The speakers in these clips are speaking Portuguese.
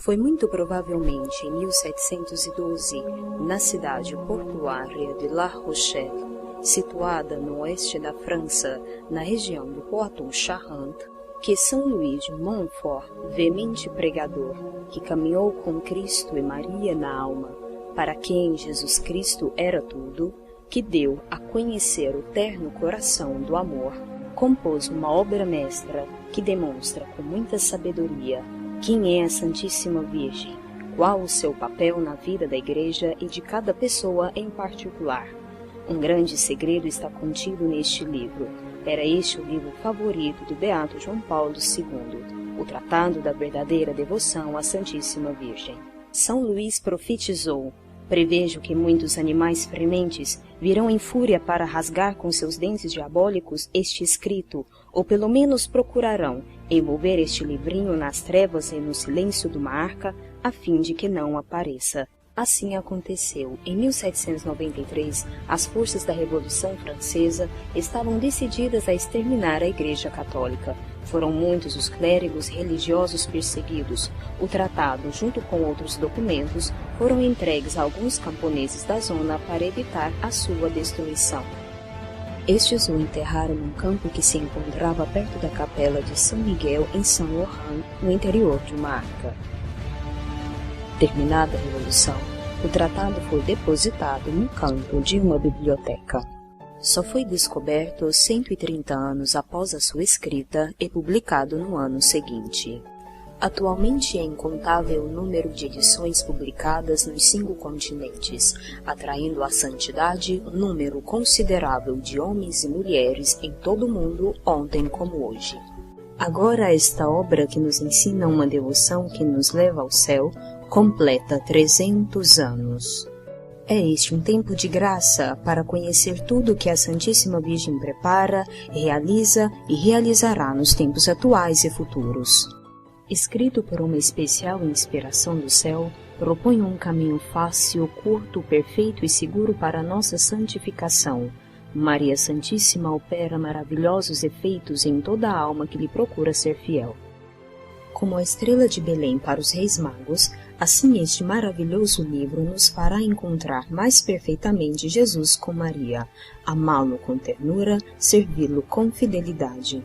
Foi muito provavelmente em 1712, na cidade portuária de La Rochelle, situada no oeste da França, na região do Poitou-Charentes, que São Luís de Montfort, veemente pregador, que caminhou com Cristo e Maria na alma, para quem Jesus Cristo era tudo, que deu a conhecer o terno coração do amor, compôs uma obra mestra que demonstra com muita sabedoria quem é a Santíssima Virgem, qual o seu papel na vida da Igreja e de cada pessoa em particular. Um grande segredo está contido neste livro. Era este o livro favorito do Beato João Paulo II, o Tratado da Verdadeira Devoção à Santíssima Virgem. São Luís profetizou: prevejo que muitos animais frementes virão em fúria para rasgar com seus dentes diabólicos este escrito, ou pelo menos procurarão envolver este livrinho nas trevas e no silêncio de uma arca, a fim de que não apareça. Assim aconteceu. Em 1793, as forças da Revolução Francesa estavam decididas a exterminar a Igreja Católica. Foram muitos os clérigos religiosos perseguidos. O tratado, junto com outros documentos, foram entregues a alguns camponeses da zona para evitar a sua destruição. Estes o enterraram num campo que se encontrava perto da capela de São Miguel, em Saint-Laurent, no interior de uma arca. Terminada a Revolução, o tratado foi depositado no campo de uma biblioteca. Só foi descoberto 130 anos após a sua escrita e publicado no ano seguinte. Atualmente é incontável o número de edições publicadas nos 5 continentes, atraindo à santidade um número considerável de homens e mulheres em todo o mundo, ontem como hoje. Agora esta obra que nos ensina uma devoção que nos leva ao céu, completa 300 anos. É este um tempo de graça para conhecer tudo o que a Santíssima Virgem prepara, realiza e realizará nos tempos atuais e futuros. Escrito por uma especial inspiração do céu, propõe um caminho fácil, curto, perfeito e seguro para a nossa santificação. Maria Santíssima opera maravilhosos efeitos em toda a alma que lhe procura ser fiel. Como a estrela de Belém para os reis magos, assim este maravilhoso livro nos fará encontrar mais perfeitamente Jesus com Maria, amá-lo com ternura, servi-lo com fidelidade.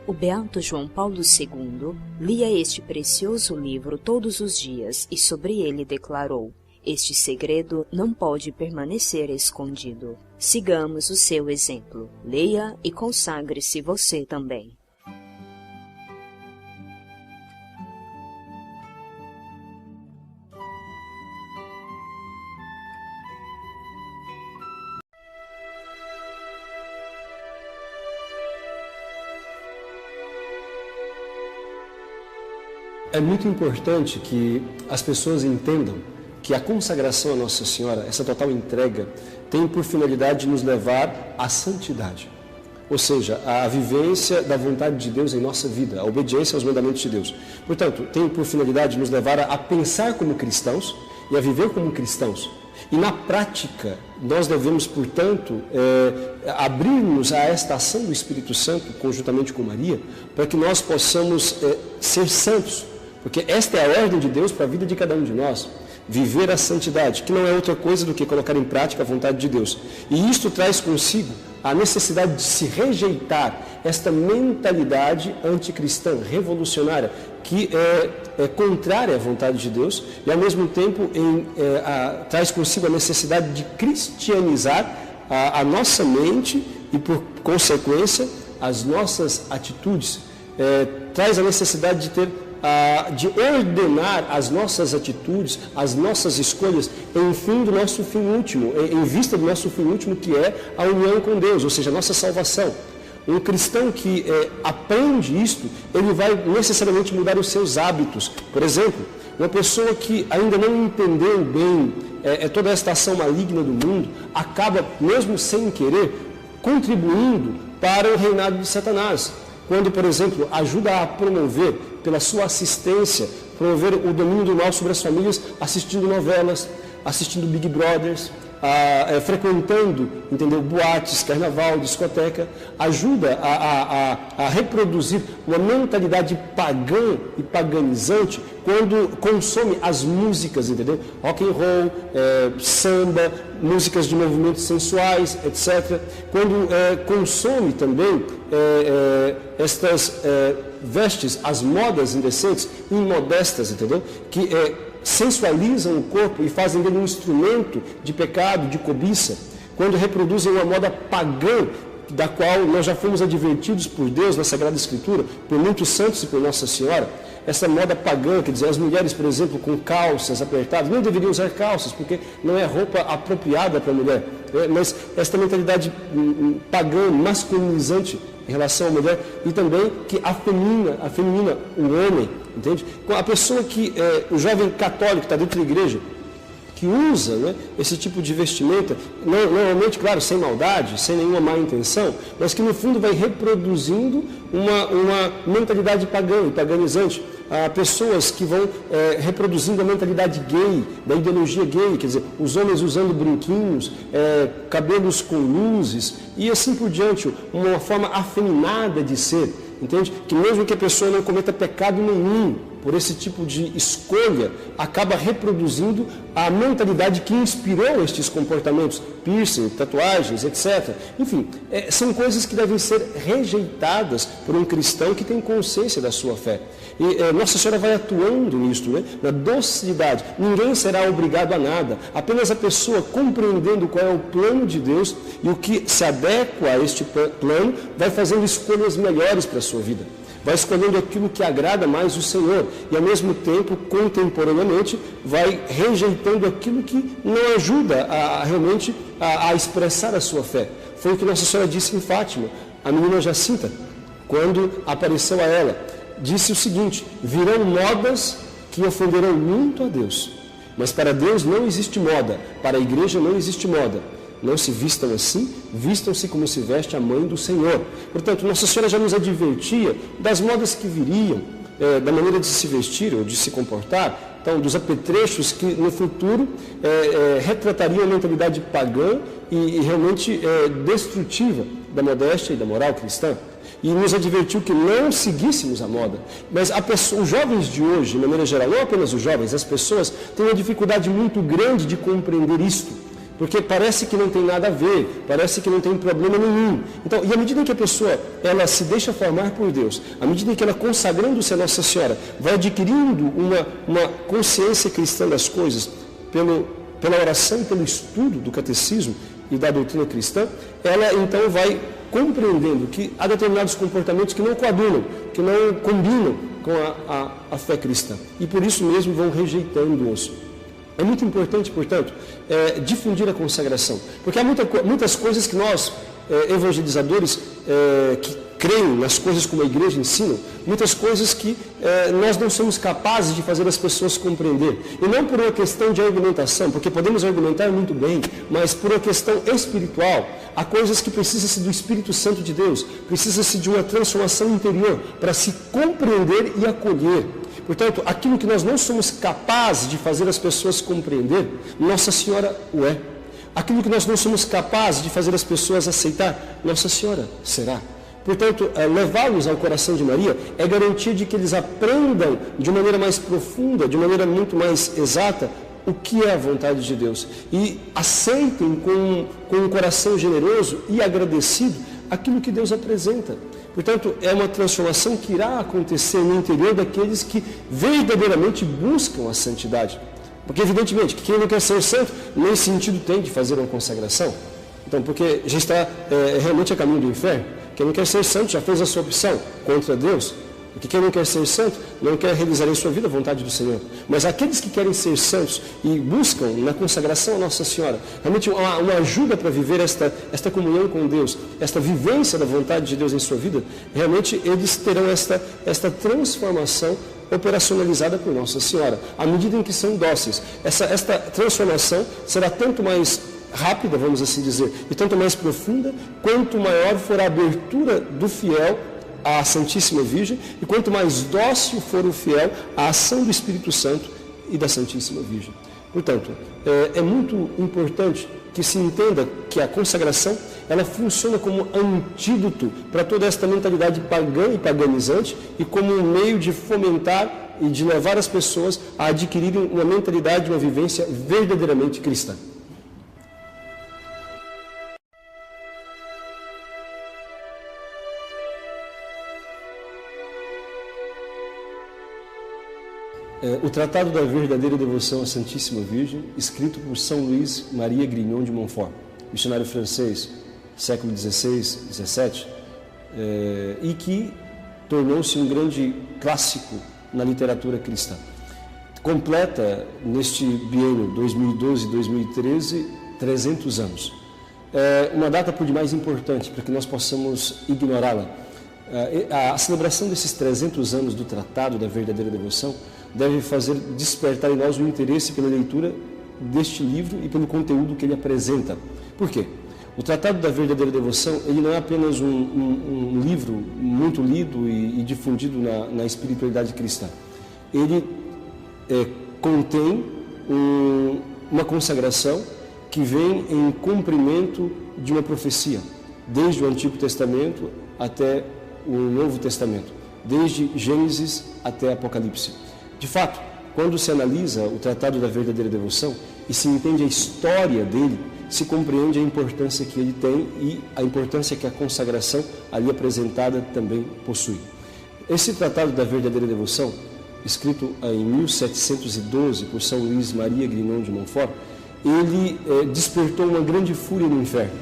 O Beato João Paulo II lia este precioso livro todos os dias e sobre ele declarou: este segredo não pode permanecer escondido. Sigamos o seu exemplo. Leia e consagre-se você também. É muito importante que as pessoas entendam que a consagração a Nossa Senhora, essa total entrega, tem por finalidade nos levar à santidade. Ou seja, à vivência da vontade de Deus em nossa vida, a obediência aos mandamentos de Deus. Portanto, tem por finalidade nos levar a pensar como cristãos e a viver como cristãos. E na prática, nós devemos, portanto, abrir-nos a esta ação do Espírito Santo, conjuntamente com Maria, para que nós possamos ser santos. Porque esta é a ordem de Deus para a vida de cada um de nós. Viver a santidade, que não é outra coisa do que colocar em prática a vontade de Deus. E isto traz consigo a necessidade de se rejeitar esta mentalidade anticristã, revolucionária, que é contrária à vontade de Deus e, ao mesmo tempo, traz consigo a necessidade de cristianizar a nossa mente e, por consequência, as nossas atitudes. Traz a necessidade de ordenar as nossas atitudes, as nossas escolhas, em vista do nosso fim último, que é a união com Deus, ou seja, a nossa salvação. Um cristão que aprende isto, ele vai necessariamente mudar os seus hábitos. Por exemplo, uma pessoa que ainda não entendeu bem toda esta ação maligna do mundo, acaba, mesmo sem querer, contribuindo para o reinado de Satanás. Quando, por exemplo, ajuda a promover, pela sua assistência, promover o domínio do mal sobre as famílias, assistindo novelas, assistindo Big Brothers, frequentando, entendeu, boates, carnaval, discoteca, ajuda a reproduzir uma mentalidade pagã e paganizante quando consome as músicas, entendeu? Rock and roll, samba, músicas de movimentos sensuais, etc. Quando consome também estas vestes, as modas indecentes, imodestas, entendeu? Que sensualizam o corpo e fazem dele um instrumento de pecado, de cobiça. Quando reproduzem uma moda pagã, da qual nós já fomos advertidos por Deus na Sagrada Escritura, por muitos santos e por Nossa Senhora. Essa moda pagã, quer dizer, as mulheres, por exemplo, com calças apertadas, não deveriam usar calças, porque não é roupa apropriada para a mulher. Mas essa mentalidade pagã, masculinizante em relação à mulher, e também que afemina o homem, entende? A pessoa que, o jovem católico que está dentro da igreja, que usa, né, esse tipo de vestimenta, normalmente, claro, sem maldade, sem nenhuma má intenção, mas que no fundo vai reproduzindo uma mentalidade pagã e paganizante. Há pessoas que vão reproduzindo a mentalidade gay, da ideologia gay, quer dizer, os homens usando brinquinhos, cabelos com luzes e assim por diante, uma forma afeminada de ser, entende? Que mesmo que a pessoa não cometa pecado nenhum, por esse tipo de escolha, acaba reproduzindo a mentalidade que inspirou estes comportamentos, piercing, tatuagens, etc. Enfim, são coisas que devem ser rejeitadas por um cristão que tem consciência da sua fé. E Nossa Senhora vai atuando nisto, né? Na docilidade. Ninguém será obrigado a nada. Apenas a pessoa compreendendo qual é o plano de Deus e o que se adequa a este plano, vai fazendo escolhas melhores para a sua vida. Vai escolhendo aquilo que agrada mais o Senhor e, ao mesmo tempo, contemporaneamente, vai rejeitando aquilo que não ajuda realmente a expressar a sua fé. Foi o que Nossa Senhora disse em Fátima, a menina Jacinta, quando apareceu a ela. Disse o seguinte: virão modas que ofenderão muito a Deus, mas para Deus não existe moda, para a igreja não existe moda. Não se vistam assim, vistam-se como se veste a mãe do Senhor. Portanto, Nossa Senhora já nos advertia das modas que viriam, da maneira de se vestir ou de se comportar, então, dos apetrechos que no futuro retratariam a mentalidade pagã e realmente destrutiva da modéstia e da moral cristã. E nos advertiu que não seguíssemos a moda. Mas os jovens de hoje, de maneira geral, não apenas os jovens, as pessoas têm uma dificuldade muito grande de compreender isto. Porque parece que não tem nada a ver, parece que não tem problema nenhum. Então, e à medida em que a pessoa ela se deixa formar por Deus, à medida em que ela, consagrando-se a Nossa Senhora, vai adquirindo uma consciência cristã das coisas, pela oração, pelo estudo do catecismo e da doutrina cristã, ela então vai compreendendo que há determinados comportamentos que não coadunam, que não combinam com a fé cristã. E por isso mesmo vão rejeitando-os. É muito importante, portanto, difundir a consagração, porque há muitas coisas que nós, evangelizadores, que creem nas coisas como a igreja ensina, muitas coisas que nós não somos capazes de fazer as pessoas compreender. E não por uma questão de argumentação, porque podemos argumentar muito bem, mas por uma questão espiritual. Há coisas que precisam-se do Espírito Santo de Deus, precisa-se de uma transformação interior para se compreender e acolher. Portanto, aquilo que nós não somos capazes de fazer as pessoas compreender, Nossa Senhora o é. Aquilo que nós não somos capazes de fazer as pessoas aceitar, Nossa Senhora será. Portanto, levá-los ao coração de Maria é garantia de que eles aprendam de maneira mais profunda, de maneira muito mais exata, o que é a vontade de Deus. E aceitem com um coração generoso e agradecido aquilo que Deus apresenta. Portanto, é uma transformação que irá acontecer no interior daqueles que verdadeiramente buscam a santidade. Porque, evidentemente, quem não quer ser santo, nesse sentido tem de fazer uma consagração. Então, porque já está realmente a caminho do inferno. Quem não quer ser santo já fez a sua opção contra Deus. Porque quem não quer ser santo não quer realizar em sua vida a vontade do Senhor. Mas aqueles que querem ser santos e buscam na consagração a Nossa Senhora, realmente uma ajuda para viver esta comunhão com Deus, esta vivência da vontade de Deus em sua vida, realmente eles terão esta transformação operacionalizada por Nossa Senhora, à medida em que são dóceis. Esta transformação será tanto mais rápida, vamos assim dizer, e tanto mais profunda, quanto maior for a abertura do fiel à Santíssima Virgem, e quanto mais dócil for o fiel à ação do Espírito Santo e da Santíssima Virgem. Portanto, é muito importante que se entenda que a consagração ela funciona como antídoto para toda esta mentalidade pagã e paganizante e como um meio de fomentar e de levar as pessoas a adquirirem uma mentalidade, uma vivência verdadeiramente cristã. O Tratado da Verdadeira Devoção à Santíssima Virgem, escrito por São Luís Maria Grignon de Montfort, missionário francês, século XVI, XVII, e que tornou-se um grande clássico na literatura cristã. Completa, neste biênio 2012-2013, 300 anos. Uma data por demais importante, para que nós possamos ignorá-la. A celebração desses 300 anos do Tratado da Verdadeira Devoção deve fazer despertar em nós o interesse pela leitura deste livro e pelo conteúdo que ele apresenta. Por quê? O Tratado da Verdadeira Devoção, ele não é apenas um livro muito lido e difundido na espiritualidade cristã. Ele contém uma consagração que vem em cumprimento de uma profecia, desde o Antigo Testamento até o Novo Testamento, desde Gênesis até Apocalipse. De fato, quando se analisa o Tratado da Verdadeira Devoção e se entende a história dele, se compreende a importância que ele tem e a importância que a consagração ali apresentada também possui. Esse Tratado da Verdadeira Devoção, escrito em 1712 por São Luís Maria Grignon de Montfort, ele despertou uma grande fúria no inferno,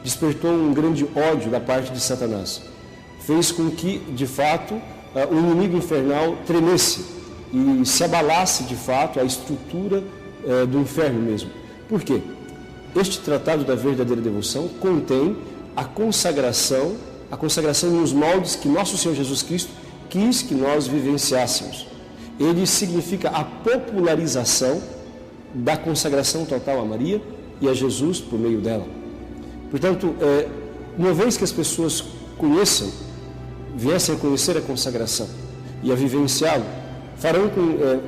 despertou um grande ódio da parte de Satanás, fez com que, de fato, o inimigo infernal tremesse e se abalasse, de fato, a estrutura do inferno mesmo. Por quê? Este Tratado da Verdadeira Devoção contém a consagração nos moldes que nosso Senhor Jesus Cristo quis que nós vivenciássemos. Ele significa a popularização da consagração total a Maria e a Jesus por meio dela. Portanto, uma vez que as pessoas viessem a conhecer a consagração e a vivenciá-lo,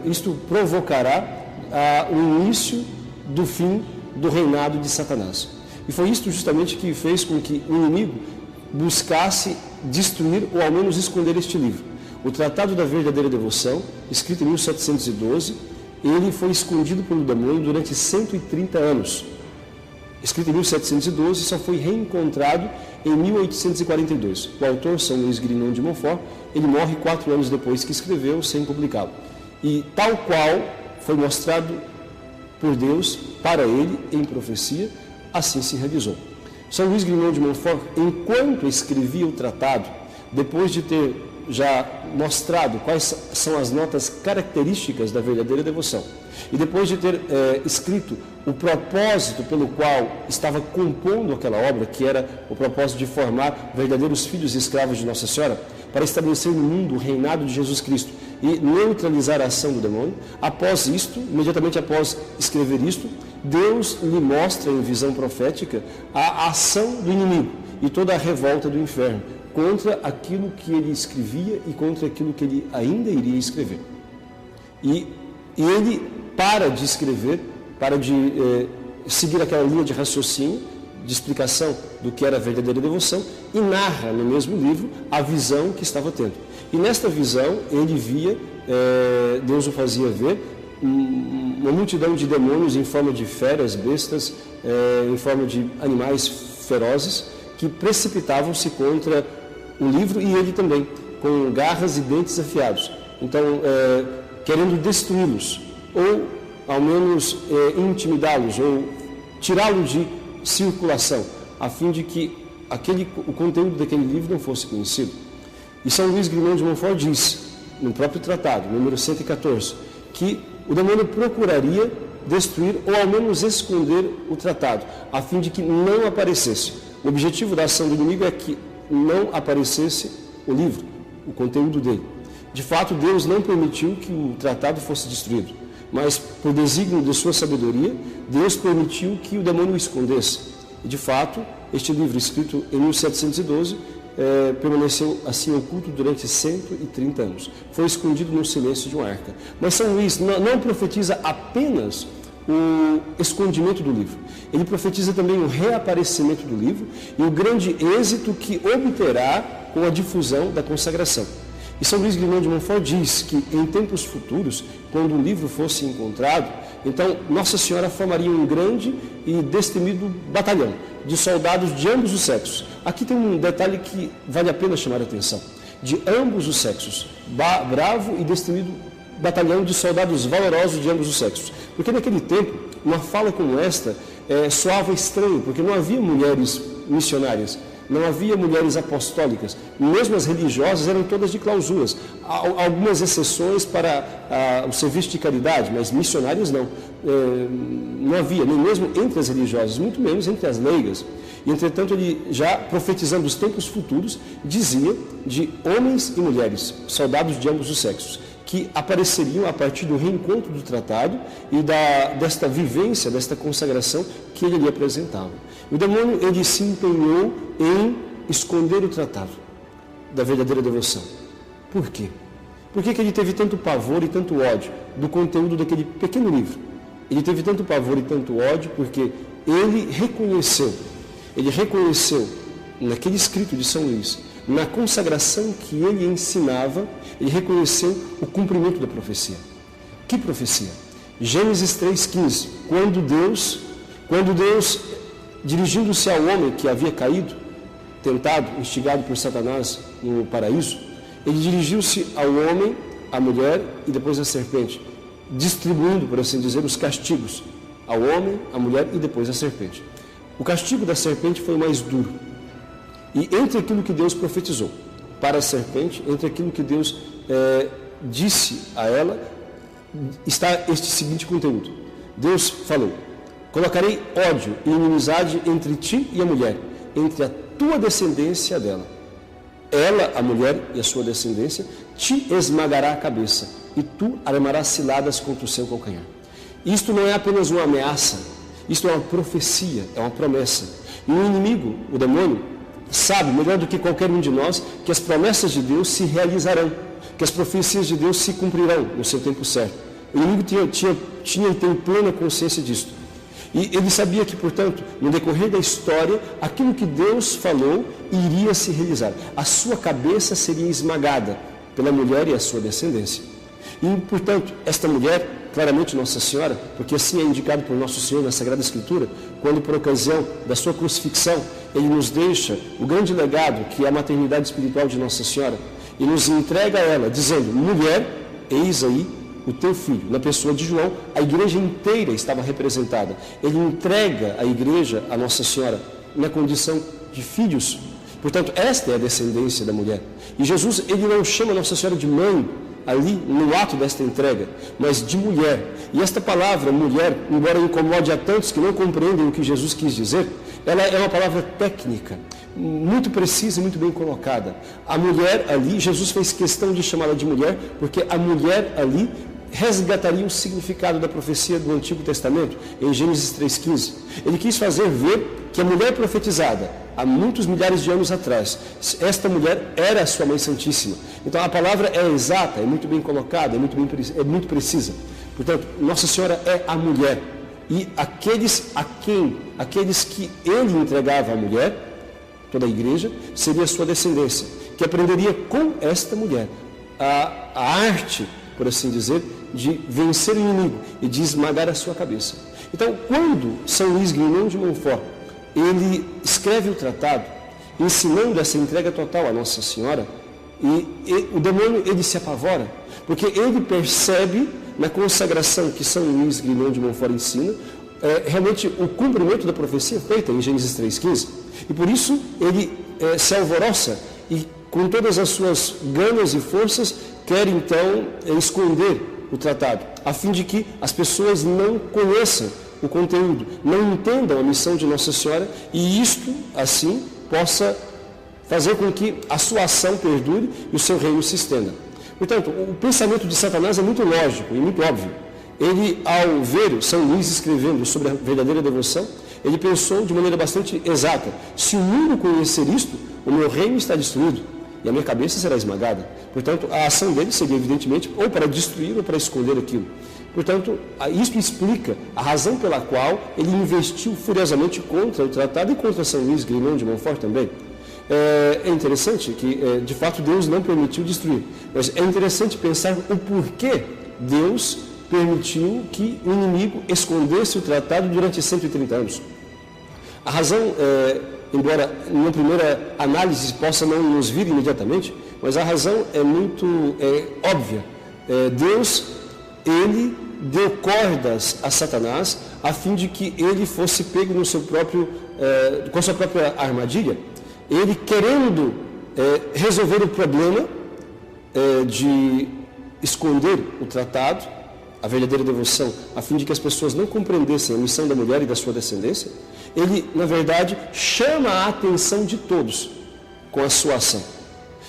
isto provocará o início do fim do reinado de Satanás. E foi isto justamente que fez com que o inimigo buscasse destruir ou ao menos esconder este livro. O Tratado da Verdadeira Devoção, escrito em 1712, ele foi escondido pelo demônio durante 130 anos. Escrito em 1712, só foi reencontrado em 1842. O autor, São Luís Grignon de Montfort, ele morre 4 anos depois que escreveu, sem publicá-lo. E tal qual foi mostrado por Deus para ele em profecia, assim se realizou. São Luís Grignon de Montfort, enquanto escrevia o tratado, depois de ter já mostrado quais são as notas características da verdadeira devoção, e depois de ter escrito o propósito pelo qual estava compondo aquela obra, que era o propósito de formar verdadeiros filhos e escravos de Nossa Senhora, para estabelecer no mundo o reinado de Jesus Cristo e neutralizar a ação do demônio, após isto, imediatamente após escrever isto, Deus lhe mostra em visão profética a ação do inimigo e toda a revolta do inferno contra aquilo que ele escrevia e contra aquilo que ele ainda iria escrever. E ele para de escrever, para de seguir aquela linha de raciocínio, de explicação do que era a verdadeira devoção, e narra no mesmo livro a visão que estava tendo. E nesta visão ele via, Deus o fazia ver, uma multidão de demônios em forma de feras, bestas, em forma de animais ferozes, que precipitavam-se contra o livro e ele também, com garras e dentes afiados. Então, querendo destruí-los, ou ao menos intimidá-los, ou tirá-los de circulação, a fim de que o conteúdo daquele livro não fosse conhecido. E São Luís Grignon de Montfort diz, no próprio tratado, número 114, que o demônio procuraria destruir ou ao menos esconder o tratado, a fim de que não aparecesse. O objetivo da ação do inimigo é que não aparecesse o livro, o conteúdo dele. De fato, Deus não permitiu que o tratado fosse destruído, mas por desígnio de sua sabedoria, Deus permitiu que o demônio o escondesse. E de fato, este livro, escrito em 1712, permaneceu assim oculto durante 130 anos. Foi escondido no silêncio de uma arca. Mas São Luís não profetiza apenas o escondimento do livro. Ele profetiza também o reaparecimento do livro e o grande êxito que obterá com a difusão da consagração. E São Luís Guimond de Montfort diz que em tempos futuros, quando o livro fosse encontrado, então Nossa Senhora formaria um grande e destemido batalhão de soldados de ambos os sexos. Aqui tem um detalhe que vale a pena chamar a atenção. De ambos os sexos, bravo e destemido batalhão de soldados valorosos de ambos os sexos. Porque naquele tempo, uma fala como esta soava estranho, porque não havia mulheres missionárias, não havia mulheres apostólicas, mesmo as religiosas eram todas de clausuras. Algumas exceções para o serviço de caridade, mas missionários não. Não havia, nem mesmo entre as religiosas, muito menos entre as leigas. E, entretanto, ele, já profetizando os tempos futuros, dizia de homens e mulheres, soldados de ambos os sexos, que apareceriam a partir do reencontro do tratado e desta vivência, desta consagração que ele lhe apresentava. O demônio, ele se empenhou em esconder o tratado da verdadeira devoção. Por quê? Por que ele teve tanto pavor e tanto ódio do conteúdo daquele pequeno livro? Ele teve tanto pavor e tanto ódio porque ele reconheceu naquele escrito de São Luís, na consagração que ele ensinava, ele reconheceu o cumprimento da profecia. Que profecia? Gênesis 3,15. Quando Deus, dirigindo-se ao homem que havia caído, tentado, instigado por Satanás no paraíso, ele dirigiu-se ao homem, à mulher e depois à serpente, distribuindo, por assim dizer, os castigos ao homem, à mulher e depois à serpente. O castigo da serpente foi o mais duro. E entre aquilo que Deus profetizou para a serpente, entre aquilo que Deus disse a ela, está este seguinte conteúdo. Deus falou: colocarei ódio e inimizade entre ti e a mulher, entre a tua descendência e a dela. Ela, a mulher e a sua descendência, te esmagará a cabeça, e tu armarás ciladas contra o seu calcanhar. Isto não é apenas uma ameaça, isto é uma profecia, é uma promessa. E o inimigo, o demônio, sabe melhor do que qualquer um de nós que as promessas de Deus se realizarão, que as profecias de Deus se cumprirão no seu tempo certo. O inimigo tinha e tem plena consciência disto. E ele sabia que, portanto, no decorrer da história, aquilo que Deus falou iria se realizar. A sua cabeça seria esmagada pela mulher e a sua descendência. E, portanto, esta mulher, claramente Nossa Senhora, porque assim é indicado por Nosso Senhor na Sagrada Escritura, quando por ocasião da sua crucifixão, ele nos deixa o grande legado que é a maternidade espiritual de Nossa Senhora, e nos entrega a ela, dizendo: mulher, eis aí o teu filho. Na pessoa de João, a igreja inteira estava representada. Ele entrega a igreja a Nossa Senhora na condição de filhos. Portanto, esta é a descendência da mulher. E Jesus, ele não chama Nossa Senhora de mãe ali no ato desta entrega, mas de mulher. E esta palavra mulher, embora incomode a tantos que não compreendem o que Jesus quis dizer, ela é uma palavra técnica, muito precisa e muito bem colocada. A mulher ali, Jesus fez questão de chamá-la de mulher, porque a mulher ali resgataria o significado da profecia do Antigo Testamento, em Gênesis 3,15. Ele quis fazer ver que a mulher profetizada, há muitos milhares de anos atrás, esta mulher era a sua Mãe Santíssima. Então a palavra é exata, é muito bem colocada, é muito precisa. Portanto, Nossa Senhora é a mulher. E aqueles que ele entregava à mulher, toda a igreja, seria a sua descendência, que aprenderia com esta mulher a arte, por assim dizer, de vencer o inimigo e de esmagar a sua cabeça. Então, quando São Luís Guimond de Montfort, ele escreve o tratado, ensinando essa entrega total à Nossa Senhora, e o demônio, ele se apavora, porque ele percebe na consagração que São Luís Guimond de Montfort ensina, realmente o cumprimento da profecia feita em Gênesis 3,15. E por isso ele se alvoroça e, com todas as suas ganas e forças, quer então esconder o tratado, a fim de que as pessoas não conheçam o conteúdo, não entendam a missão de Nossa Senhora, e isto, assim, possa fazer com que a sua ação perdure e o seu reino se estenda. Portanto, o pensamento de Satanás é muito lógico e muito óbvio. Ele, ao ver São Luís escrevendo sobre a verdadeira devoção, ele pensou de maneira bastante exata: se o mundo conhecer isto, o meu reino está destruído e a minha cabeça será esmagada. Portanto, a ação dele seria, evidentemente, ou para destruir ou para esconder aquilo. Portanto, isso explica a razão pela qual ele investiu furiosamente contra o tratado e contra São Luís Grimond de Montfort também. É interessante que, de fato, Deus não permitiu destruir, mas é interessante pensar o porquê Deus permitiu que o inimigo escondesse o tratado durante 130 anos. A razão, embora numa primeira análise possa não nos vir imediatamente, mas a razão é muito óbvia. Deus, ele deu cordas a Satanás a fim de que ele fosse pego no seu próprio, com a sua própria armadilha. Ele querendo resolver o problema de esconder o tratado, a verdadeira devoção, a fim de que as pessoas não compreendessem a missão da mulher e da sua descendência, ele, na verdade, chama a atenção de todos com a sua ação.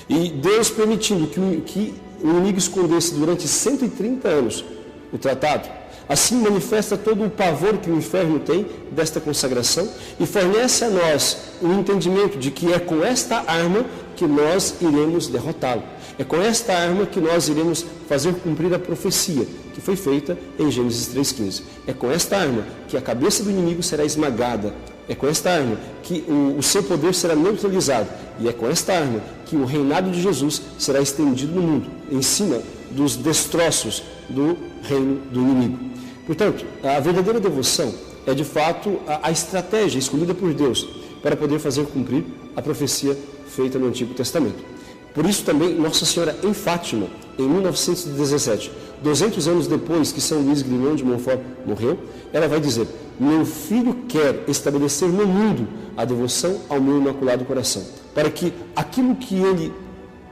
E Deus permitindo que o inimigo escondesse durante 130 anos o tratado, assim manifesta todo o pavor que o inferno tem desta consagração e fornece a nós o entendimento de que é com esta arma que nós iremos derrotá-lo. É com esta arma que nós iremos fazer cumprir a profecia que foi feita em Gênesis 3,15. É com esta arma que a cabeça do inimigo será esmagada. É com esta arma que o seu poder será neutralizado. E é com esta arma que o reinado de Jesus será estendido no mundo, em cima dos destroços do reino do inimigo. Portanto, a verdadeira devoção é de fato a estratégia escolhida por Deus para poder fazer cumprir a profecia feita no Antigo Testamento. Por isso também Nossa Senhora em Fátima, em 1917, 200 anos depois que São Luís Grimond de Montfort morreu, ela vai dizer: meu filho quer estabelecer no mundo a devoção ao meu Imaculado Coração, para que aquilo que ele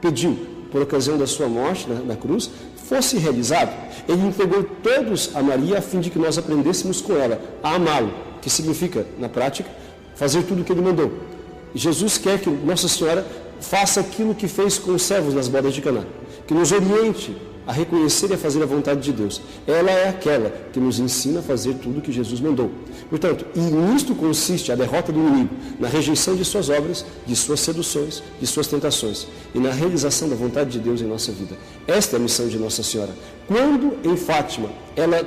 pediu por ocasião da sua morte na cruz fosse realizado. Ele entregou todos a Maria a fim de que nós aprendêssemos com ela a amá-lo, que significa, na prática, fazer tudo o que ele mandou. Jesus quer que Nossa Senhora faça aquilo que fez com os servos nas bodas de Caná, que nos oriente a reconhecer e a fazer a vontade de Deus. Ela é aquela que nos ensina a fazer tudo o que Jesus mandou. Portanto, e nisto consiste a derrota do inimigo, na rejeição de suas obras, de suas seduções, de suas tentações, e na realização da vontade de Deus em nossa vida. Esta é a missão de Nossa Senhora. Quando, em Fátima, ela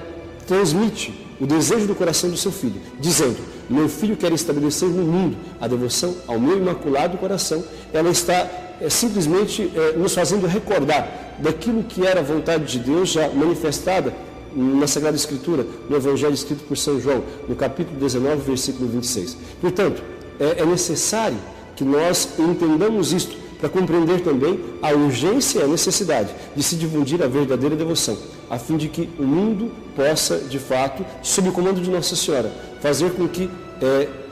transmite o desejo do coração do seu filho, dizendo: meu filho quer estabelecer no mundo a devoção ao meu Imaculado Coração, ela está simplesmente nos fazendo recordar daquilo que era a vontade de Deus já manifestada na Sagrada Escritura, no Evangelho escrito por São João, no capítulo 19, versículo 26. Portanto, é necessário que nós entendamos isto para compreender também a urgência e a necessidade de se difundir a verdadeira devoção, a fim de que o mundo possa, de fato, sob o comando de Nossa Senhora, fazer com que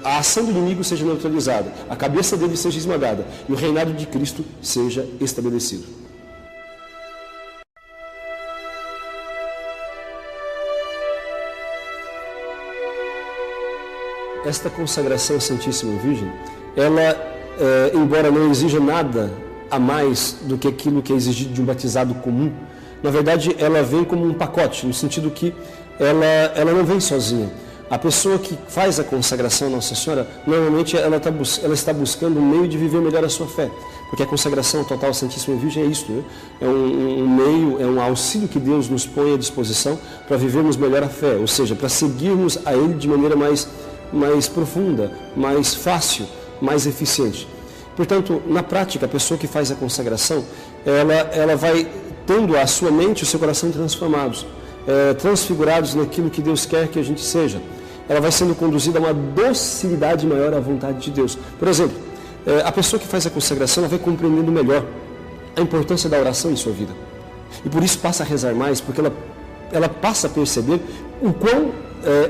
a ação do inimigo seja neutralizada, a cabeça dele seja esmagada e o reinado de Cristo seja estabelecido. Esta consagração à Santíssima Virgem, ela, embora não exija nada a mais do que aquilo que é exigido de um batizado comum, na verdade ela vem como um pacote, no sentido que ela não vem sozinha. A pessoa que faz a consagração à Nossa Senhora, normalmente ela está buscando um meio de viver melhor a sua fé, porque a consagração total à Santíssima Virgem é isto, né? É um meio, é um auxílio que Deus nos põe à disposição para vivermos melhor a fé, ou seja, para seguirmos a Ele de maneira mais profunda, mais fácil, mais eficiente. Portanto, na prática, a pessoa que faz a consagração, ela vai tendo a sua mente e o seu coração transformados, transfigurados naquilo que Deus quer que a gente seja. Ela vai sendo conduzida a uma docilidade maior à vontade de Deus. Por exemplo, a pessoa que faz a consagração, ela vai compreendendo melhor a importância da oração em sua vida. E por isso passa a rezar mais, porque ela passa a perceber o quão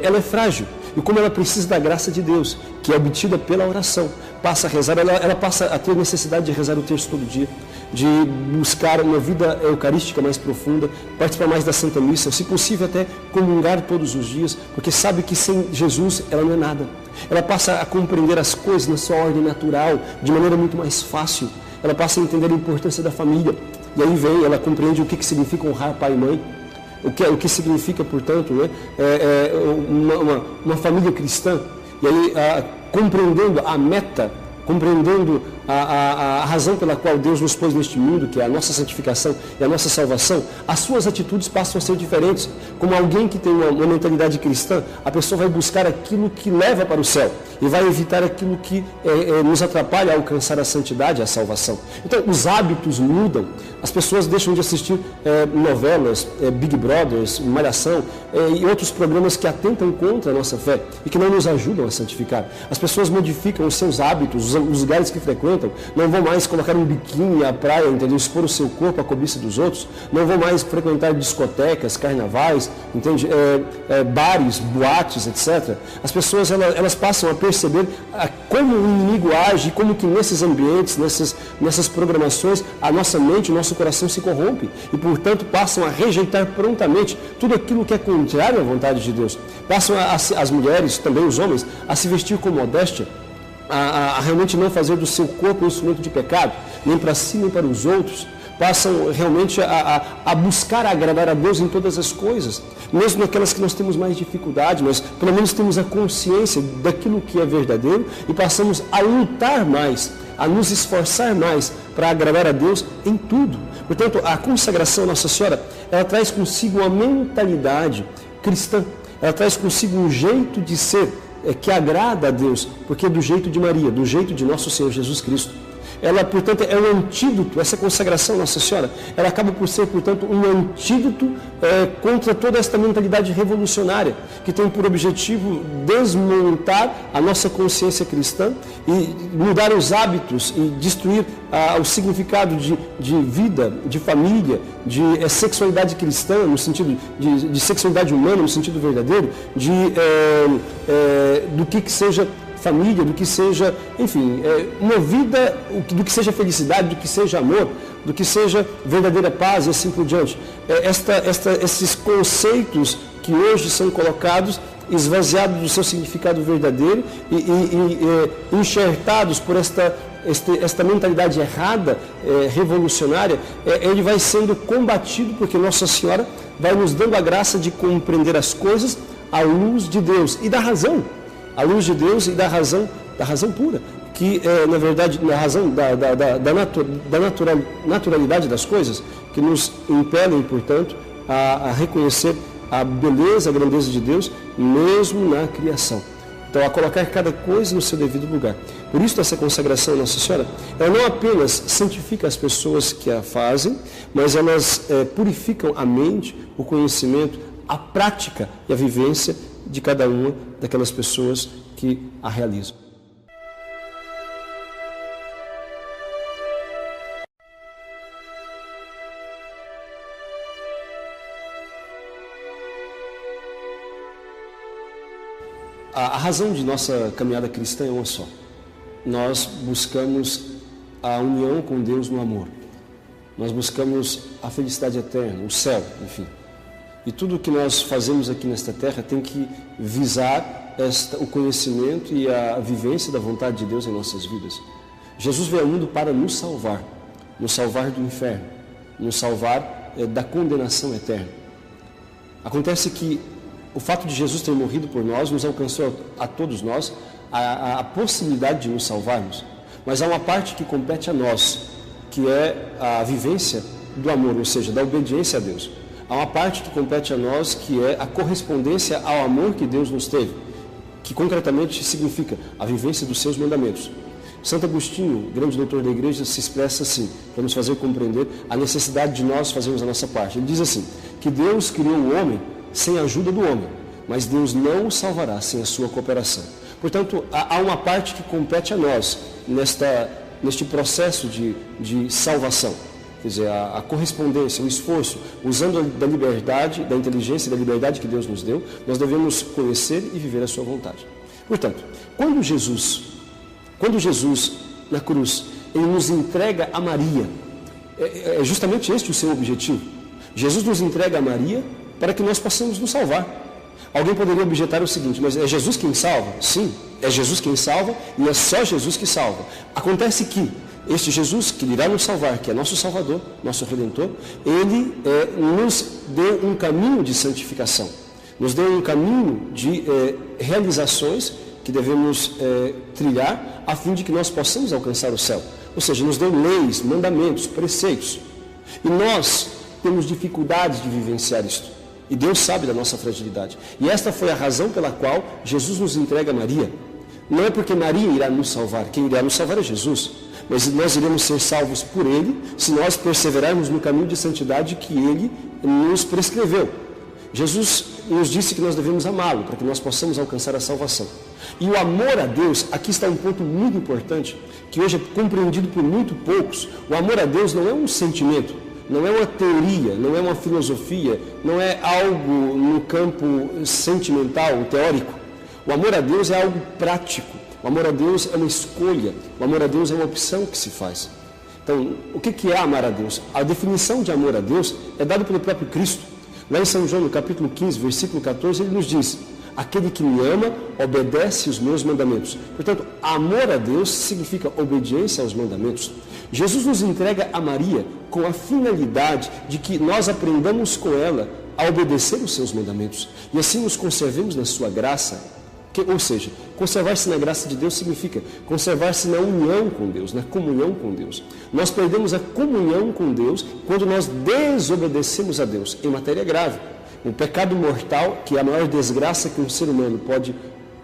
ela é frágil e como ela precisa da graça de Deus, que é obtida pela oração. Passa a rezar, ela passa a ter necessidade de rezar o terço todo dia, de buscar uma vida eucarística mais profunda, participar mais da Santa Missa, se possível até comungar todos os dias, porque sabe que sem Jesus ela não é nada. Ela passa a compreender as coisas na sua ordem natural, de maneira muito mais fácil. Ela passa a entender a importância da família, e aí ela compreende o que significa honrar pai e mãe, o que significa, portanto, né, uma família cristã. E aí, compreendendo a meta, compreendendo a razão pela qual Deus nos pôs neste mundo, que é a nossa santificação e a nossa salvação, as suas atitudes passam a ser diferentes. Como alguém que tem uma mentalidade cristã, a pessoa vai buscar aquilo que leva para o céu e vai evitar aquilo que nos atrapalha a alcançar a santidade e a salvação. Então, os hábitos mudam, as pessoas deixam de assistir novelas, Big Brothers, Malhação e outros programas que atentam contra a nossa fé e que não nos ajudam a santificar. As pessoas modificam os seus hábitos, os lugares que frequentam, não vão mais colocar um biquíni à praia, entendeu? Expor o seu corpo à cobiça dos outros, não vão mais frequentar discotecas, carnavais, entende? Bares, boates, etc. As pessoas elas passam a perceber como o inimigo age, como que nesses ambientes, nessas programações, a nossa mente, o nosso coração se corrompe e, portanto, passam a rejeitar prontamente tudo aquilo que é contrário à vontade de Deus. Passam as mulheres, também os homens, a se vestir com modéstia, a realmente não fazer do seu corpo um instrumento de pecado, nem para si, nem para os outros. Passam realmente a buscar agradar a Deus em todas as coisas, mesmo naquelas que nós temos mais dificuldade, mas pelo menos temos a consciência daquilo que é verdadeiro e passamos a lutar mais, a nos esforçar mais para agradar a Deus em tudo. Portanto, a consagração à Nossa Senhora, ela traz consigo uma mentalidade cristã, ela traz consigo um jeito de ser que agrada a Deus, porque é do jeito de Maria, do jeito de nosso Senhor Jesus Cristo. Ela, portanto, é um antídoto, essa consagração à Nossa Senhora, ela acaba por ser, portanto, um antídoto contra toda esta mentalidade revolucionária, que tem por objetivo desmontar a nossa consciência cristã e mudar os hábitos e destruir o significado de vida, de família, de sexualidade cristã, no sentido de sexualidade humana, no sentido verdadeiro, do que seja família, do que seja, enfim, uma vida, do que seja felicidade, do que seja amor, do que seja verdadeira paz e assim por diante. Esses conceitos que hoje são colocados, esvaziados do seu significado verdadeiro e enxertados por esta mentalidade errada, revolucionária, ele vai sendo combatido porque Nossa Senhora vai nos dando a graça de compreender as coisas à luz de Deus e da razão. A luz de Deus e da razão pura, que na verdade, na razão da naturalidade das coisas, que nos impelem, portanto, a reconhecer a beleza, a grandeza de Deus, mesmo na criação. Então, a colocar cada coisa no seu devido lugar. Por isso, essa consagração à Nossa Senhora, ela não apenas santifica as pessoas que a fazem, mas elas purificam a mente, o conhecimento, a prática e a vivência de cada uma daquelas pessoas que a realizam. A razão de nossa caminhada cristã é uma só. Nós buscamos a união com Deus no amor. Nós buscamos a felicidade eterna, o céu, enfim. E tudo o que nós fazemos aqui nesta terra tem que visar o conhecimento e a vivência da vontade de Deus em nossas vidas. Jesus veio ao mundo para nos salvar do inferno, nos salvar da condenação eterna. Acontece que o fato de Jesus ter morrido por nós nos alcançou a todos nós a possibilidade de nos salvarmos. Mas há uma parte que compete a nós, que é a vivência do amor, ou seja, da obediência a Deus. Há uma parte que compete a nós, que é a correspondência ao amor que Deus nos teve, que concretamente significa a vivência dos seus mandamentos. Santo Agostinho, grande doutor da igreja, se expressa assim, para nos fazer compreender a necessidade de nós fazermos a nossa parte. Ele diz assim, que Deus criou o homem sem a ajuda do homem, mas Deus não o salvará sem a sua cooperação. Portanto, há uma parte que compete a nós neste processo de salvação. Quer dizer, a correspondência, o esforço, usando da liberdade, da inteligência e da liberdade que Deus nos deu, nós devemos conhecer e viver a sua vontade. Portanto, quando Jesus na cruz, ele nos entrega a Maria, é justamente este o seu objetivo. Jesus nos entrega a Maria para que nós possamos nos salvar. Alguém poderia objetar o seguinte, mas é Jesus quem salva? Sim, é Jesus quem salva e é só Jesus que salva. Acontece que este Jesus que irá nos salvar, que é nosso Salvador, nosso Redentor, ele nos deu um caminho de santificação, nos deu um caminho de realizações que devemos trilhar a fim de que nós possamos alcançar o céu. ou seja, nos deu leis, mandamentos, preceitos. E nós temos dificuldades de vivenciar isto. E Deus sabe da nossa fragilidade. E esta foi a razão pela qual Jesus nos entrega a Maria. Não é porque Maria irá nos salvar, quem irá nos salvar é Jesus. Mas nós iremos ser salvos por Ele se nós perseverarmos no caminho de santidade que Ele nos prescreveu. Jesus nos disse que nós devemos amá-lo para que nós possamos alcançar a salvação. E o amor a Deus, aqui está um ponto muito importante, que hoje é compreendido por muito poucos. O amor a Deus não é um sentimento, não é uma teoria, não é uma filosofia, não é algo no campo sentimental, teórico. O amor a Deus é algo prático. O amor a Deus é uma escolha. O amor a Deus é uma opção que se faz. Então, o que é amar a Deus? A definição de amor a Deus é dada pelo próprio Cristo. Lá em São João, no capítulo 15, versículo 14, ele nos diz: aquele que me ama, obedece os meus mandamentos. Portanto, amor a Deus significa obediência aos mandamentos. Jesus nos entrega a Maria com a finalidade de que nós aprendamos com ela a obedecer os seus mandamentos. E assim nos conservemos na sua graça. Ou seja, conservar-se na graça de Deus significa conservar-se na união com Deus, na comunhão com Deus. Nós perdemos a comunhão com Deus quando nós desobedecemos a Deus em matéria grave. O pecado mortal, que é a maior desgraça que um ser humano pode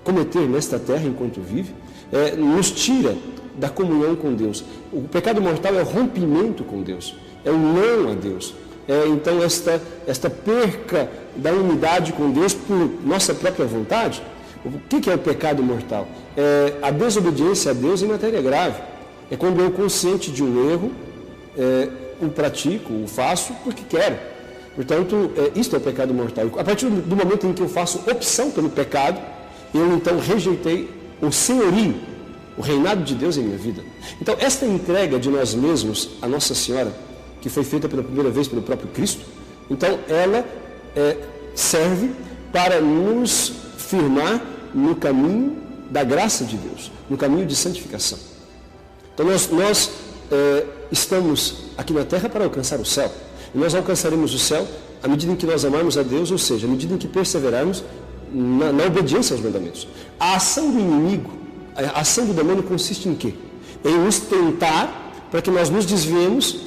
cometer nesta terra enquanto vive, nos tira da comunhão com Deus. O pecado mortal é o rompimento com Deus, é o não a Deus. Então esta perca da unidade com Deus por nossa própria vontade. O que é o pecado mortal? É a desobediência a Deus em matéria grave. É quando eu, consciente de um erro, o pratico, o faço porque quero. Portanto, isto é o pecado mortal. A partir do momento em que eu faço opção pelo pecado, eu então rejeitei o senhorio, o reinado de Deus em minha vida. Então, esta entrega de nós mesmos à Nossa Senhora, que foi feita pela primeira vez pelo próprio Cristo, então ela serve para nos firmar no caminho da graça de Deus, no caminho de santificação. Então nós estamos aqui na terra para alcançar o céu. E nós alcançaremos o céu à medida em que nós amarmos a Deus, ou seja, à medida em que perseverarmos na obediência aos mandamentos. A ação do inimigo, a ação do demônio consiste em quê? Em nos tentar para que nós nos desviemos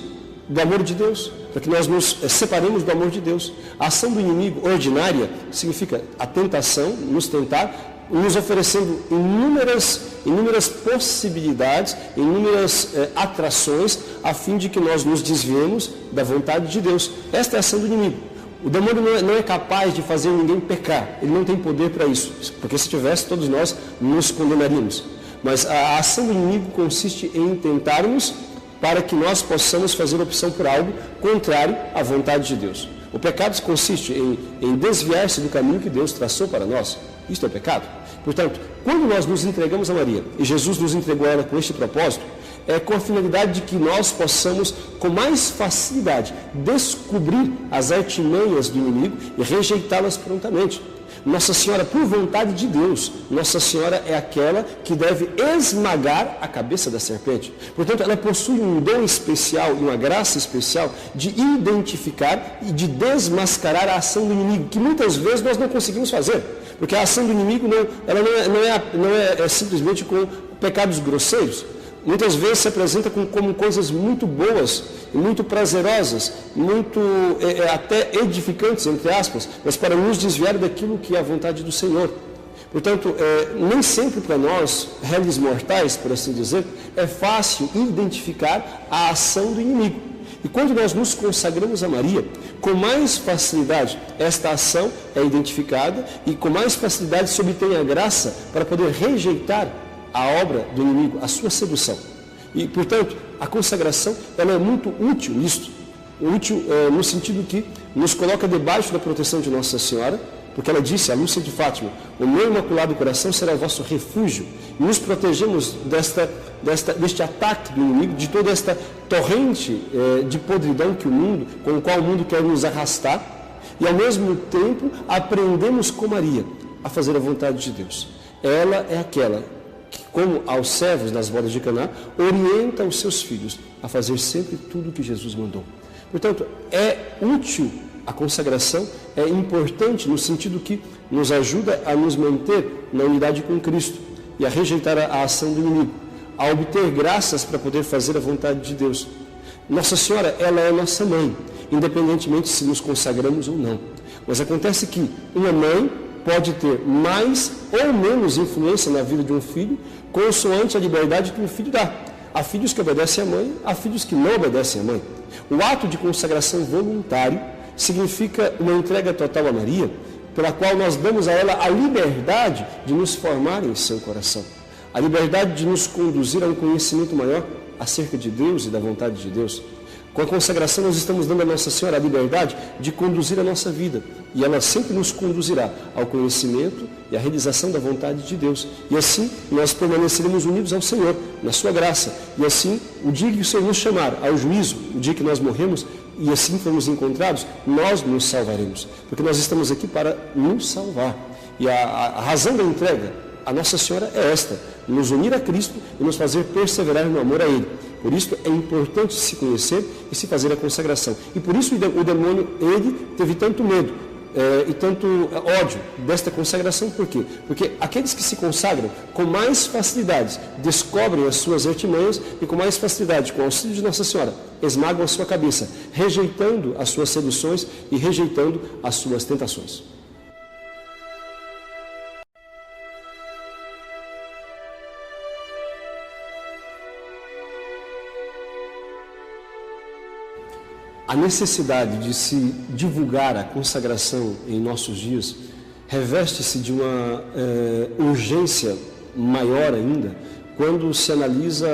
do amor de Deus, para que nós nos separemos do amor de Deus. A ação do inimigo ordinária significa a tentação, nos tentar, nos oferecendo inúmeras possibilidades, inúmeras atrações, a fim de que nós nos desviemos da vontade de Deus. Esta é a ação do inimigo. O demônio não é capaz de fazer ninguém pecar, ele não tem poder para isso, porque se tivesse, todos nós nos condenaríamos. Mas a ação do inimigo consiste em tentarmos para que nós possamos fazer opção por algo contrário à vontade de Deus. O pecado consiste em desviar-se do caminho que Deus traçou para nós. Isto é pecado. Portanto, quando nós nos entregamos a Maria, e Jesus nos entregou a ela com este propósito, é com a finalidade de que nós possamos, com mais facilidade, descobrir as artimanhas do inimigo e rejeitá-las prontamente. Nossa Senhora, por vontade de Deus, Nossa Senhora é aquela que deve esmagar a cabeça da serpente. Portanto, ela possui um dom especial e uma graça especial de identificar e de desmascarar a ação do inimigo, que muitas vezes nós não conseguimos fazer. Porque a ação do inimigo não é simplesmente com pecados grosseiros. Muitas vezes se apresenta como coisas muito boas, muito prazerosas, muito até edificantes, entre aspas, mas para nos desviar daquilo que é a vontade do Senhor. Portanto, nem sempre para nós, réis mortais, por assim dizer, é fácil identificar a ação do inimigo. E quando nós nos consagramos a Maria, com mais facilidade esta ação é identificada e com mais facilidade se obtém a graça para poder rejeitar a obra do inimigo, a sua sedução. E, portanto, a consagração ela é muito útil nisto. Útil no sentido que nos coloca debaixo da proteção de Nossa Senhora, porque ela disse, a Lúcia de Fátima, o meu imaculado coração será o vosso refúgio. E nos protegemos deste ataque do inimigo, de toda esta torrente de podridão com o qual o mundo quer nos arrastar. E, ao mesmo tempo, aprendemos com Maria a fazer a vontade de Deus. Ela é aquela que, como aos servos das bodas de Caná, orienta os seus filhos a fazer sempre tudo o que Jesus mandou. Portanto, é útil a consagração, é importante no sentido que nos ajuda a nos manter na unidade com Cristo e a rejeitar a ação do inimigo. a obter graças para poder fazer a vontade de Deus. Nossa Senhora, ela é nossa mãe, independentemente se nos consagramos ou não. Mas acontece que uma mãe pode ter mais ou menos influência na vida de um filho, consoante a liberdade que um filho dá. Há filhos que obedecem à mãe, há filhos que não obedecem à mãe. O ato de consagração voluntário significa uma entrega total a Maria, pela qual nós damos a ela a liberdade de nos formar em seu coração, a liberdade de nos conduzir a um conhecimento maior acerca de Deus e da vontade de Deus. Com a consagração nós estamos dando a Nossa Senhora a liberdade de conduzir a nossa vida, e ela sempre nos conduzirá ao conhecimento e à realização da vontade de Deus. E assim nós permaneceremos unidos ao Senhor, na sua graça. E assim, o dia que o Senhor nos chamar ao juízo, o dia que nós morremos, e assim formos encontrados, nós nos salvaremos, porque nós estamos aqui para nos salvar. E a razão da entrega a Nossa Senhora é esta: nos unir a Cristo e nos fazer perseverar no amor a Ele. Por isso é importante se conhecer e se fazer a consagração. E por isso o demônio, ele teve tanto medo e tanto ódio desta consagração. Por quê? Porque aqueles que se consagram com mais facilidade descobrem as suas artimanhas e com mais facilidade, com o auxílio de Nossa Senhora, esmagam a sua cabeça, rejeitando as suas seduções e rejeitando as suas tentações. A necessidade de se divulgar a consagração em nossos dias reveste-se de uma urgência maior ainda quando se analisa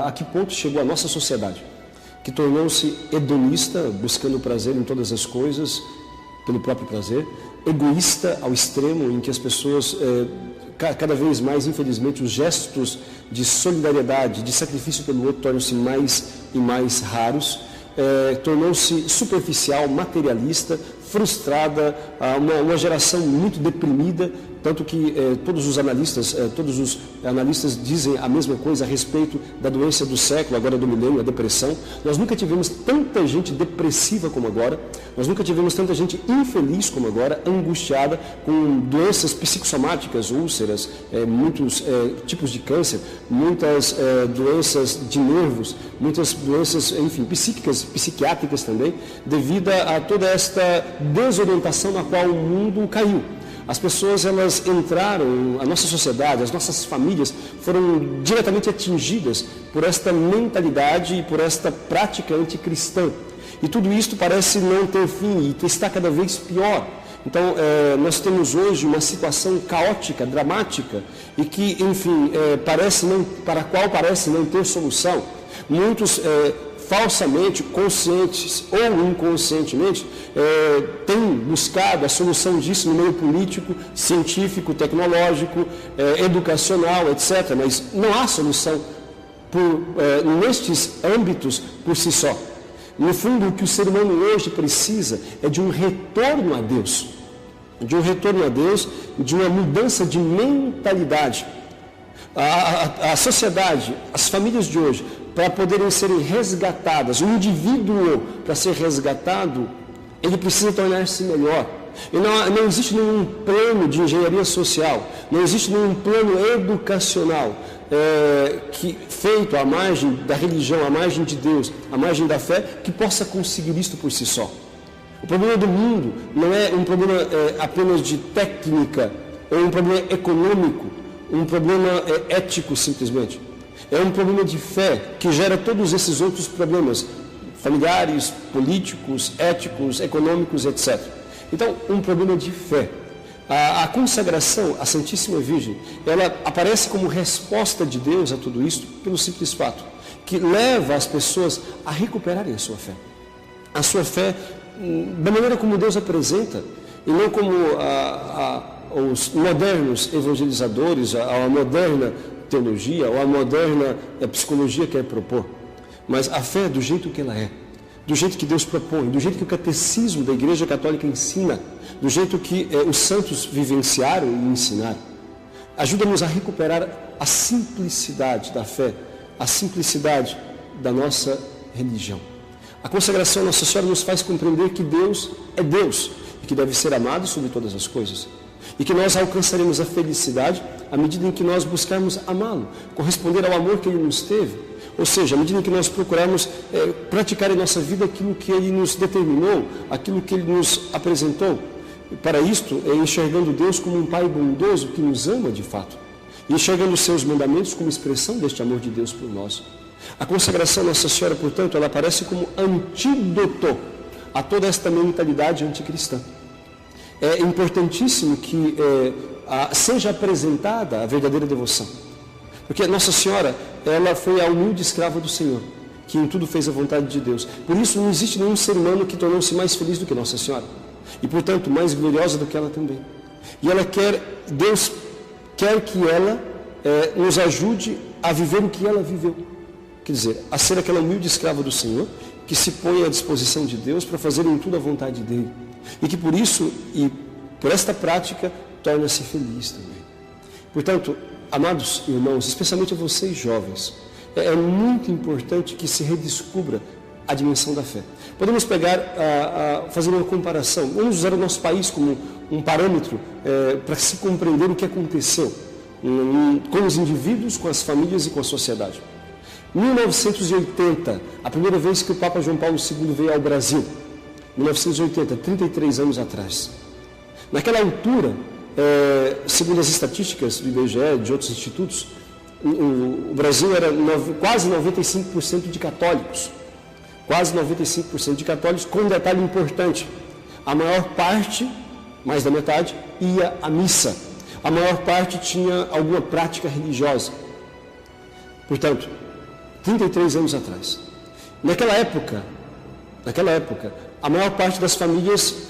a que ponto chegou a nossa sociedade, que tornou-se hedonista, buscando prazer em todas as coisas, pelo próprio prazer, egoísta ao extremo em que as pessoas, cada vez mais, infelizmente, os gestos de solidariedade, de sacrifício pelo outro tornam-se mais e mais raros. Tornou-se superficial, materialista, frustrada, uma geração muito deprimida, tanto que todos os analistas dizem a mesma coisa a respeito da doença do século, agora do milênio, a depressão. Nós nunca tivemos tanta gente depressiva como agora, nós nunca tivemos tanta gente infeliz como agora, angustiada, com doenças psicossomáticas, úlceras, muitos tipos de câncer, muitas doenças de nervos, muitas doenças, enfim, psíquicas, psiquiátricas também, devido a toda esta desorientação na qual o mundo caiu. As pessoas, elas entraram, a nossa sociedade, as nossas famílias foram diretamente atingidas por esta mentalidade e por esta prática anticristã. E tudo isto parece não ter fim e está cada vez pior. Então, nós temos hoje uma situação caótica, dramática, e que, enfim, para a qual parece não ter solução. Muitos falsamente, conscientes ou inconscientemente, têm buscado a solução disso no meio político, científico, tecnológico, educacional, etc. Mas não há solução nestes âmbitos por si só. No fundo, o que o ser humano hoje precisa é de um retorno a Deus, de uma mudança de mentalidade. A sociedade, as famílias de hoje, para poderem serem resgatadas, o indivíduo, para ser resgatado, ele precisa tornar-se melhor. E não existe nenhum plano de engenharia social, não existe nenhum plano educacional feito à margem da religião, à margem de Deus, à margem da fé, que possa conseguir isto por si só. O problema do mundo não é um problema apenas de técnica, ou um problema econômico, um problema ético simplesmente. É um problema de fé que gera todos esses outros problemas familiares, políticos, éticos, econômicos, etc. Então, um problema de fé. A consagração à Santíssima Virgem, ela aparece como resposta de Deus a tudo isso pelo simples fato que leva as pessoas a recuperarem a sua fé. A sua fé da maneira como Deus apresenta, e não como os modernos evangelizadores, a moderna teologia ou a moderna psicologia quer propor, mas a fé do jeito que ela é, do jeito que Deus propõe, do jeito que o catecismo da Igreja Católica ensina, do jeito que os santos vivenciaram e ensinaram, ajuda-nos a recuperar a simplicidade da fé, a simplicidade da nossa religião. A consagração à Nossa Senhora nos faz compreender que Deus é Deus e que deve ser amado sobre todas as coisas. E que nós alcançaremos a felicidade à medida em que nós buscarmos amá-lo, corresponder ao amor que ele nos teve. Ou seja, à medida em que nós procurarmos praticar em nossa vida aquilo que ele nos determinou, aquilo que ele nos apresentou. E para isto, enxergando Deus como um Pai bondoso que nos ama de fato. E enxergando os seus mandamentos como expressão deste amor de Deus por nós. A consagração à Nossa Senhora, portanto, ela aparece como antídoto a toda esta mentalidade anticristã. É importantíssimo que seja apresentada a verdadeira devoção. Porque Nossa Senhora, ela foi a humilde escrava do Senhor, que em tudo fez a vontade de Deus. Por isso não existe nenhum ser humano que tornou-se mais feliz do que Nossa Senhora. E, portanto, mais gloriosa do que ela também. E ela Deus quer que ela nos ajude a viver o que ela viveu. Quer dizer, a ser aquela humilde escrava do Senhor, que se põe à disposição de Deus para fazer em tudo a vontade dele. E que por isso, e por esta prática, torna-se feliz também. Portanto, amados irmãos, especialmente a vocês jovens, é muito importante que se redescubra a dimensão da fé. Podemos fazer uma comparação. Vamos usar o nosso país como um parâmetro para se compreender o que aconteceu com os indivíduos, com as famílias e com a sociedade. 1980, a primeira vez que o Papa João Paulo II veio ao Brasil, 1980, 33 anos atrás. Naquela altura, segundo as estatísticas do IBGE e de outros institutos, o Brasil era quase 95% de católicos. Quase 95% de católicos, com um detalhe importante. A maior parte, mais da metade, ia à missa. A maior parte tinha alguma prática religiosa. Portanto, 33 anos atrás. Naquela época, a maior parte das famílias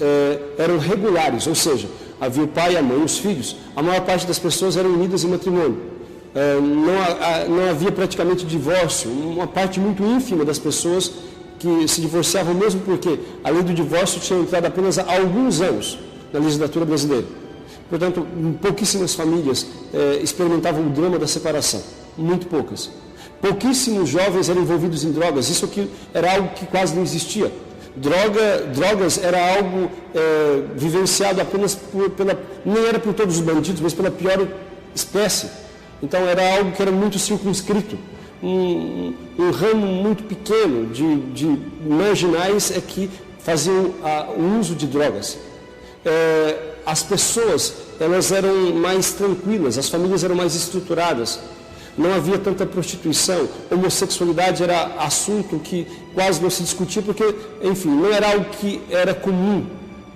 eram regulares, ou seja, havia o pai, a mãe e os filhos. A maior parte das pessoas eram unidas em matrimônio. Não havia praticamente divórcio. Uma parte muito ínfima das pessoas que se divorciavam, mesmo porque a lei do divórcio tinha entrado apenas há alguns anos na legislatura brasileira. Portanto, pouquíssimas famílias experimentavam o drama da separação. Muito poucas. Pouquíssimos jovens eram envolvidos em drogas. Isso aqui era algo que quase não existia. Drogas era algo vivenciado apenas nem era por todos os bandidos, mas pela pior espécie. Então era algo que era muito circunscrito. Um ramo muito pequeno de marginais é que faziam o uso de drogas. As pessoas, elas eram mais tranquilas, as famílias eram mais estruturadas. Não havia tanta prostituição, homossexualidade era assunto que quase não se discutia, porque, enfim, não era algo que era comum.